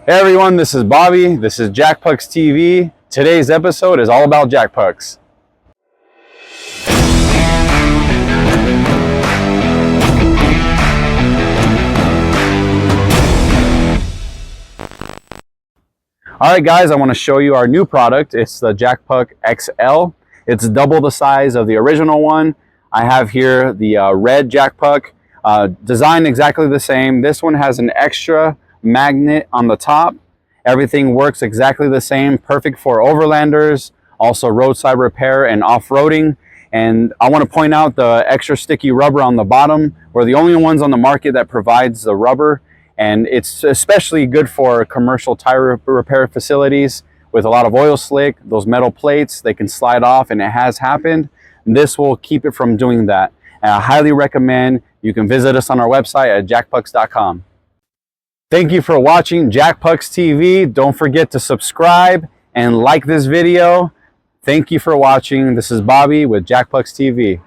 Hey everyone, this is Bobby. This is Jack Pucks TV. Today's episode is all about Jack Pucks. Alright guys, I want to show you our new product. It's the Jack Puck XL. It's double the size of the original one. I have here the red Jack Puck, designed exactly the same. This one has an extra magnet on the top. Everything works exactly the same, perfect for overlanders, also roadside repair and off-roading. And I want to point out the extra sticky rubber on the bottom. We're the only ones on the market that provides the rubber, and it's especially good for commercial tire repair facilities with a lot of oil slick. Those metal plates, they can slide off, and it has happened. This will keep it from doing that. And I highly recommend you can visit us on our website at jackpucks.com. Thank you for watching Jack Pucks TV. Don't forget to subscribe and like this video. Thank you for watching. This is Bobby with Jack Pucks TV.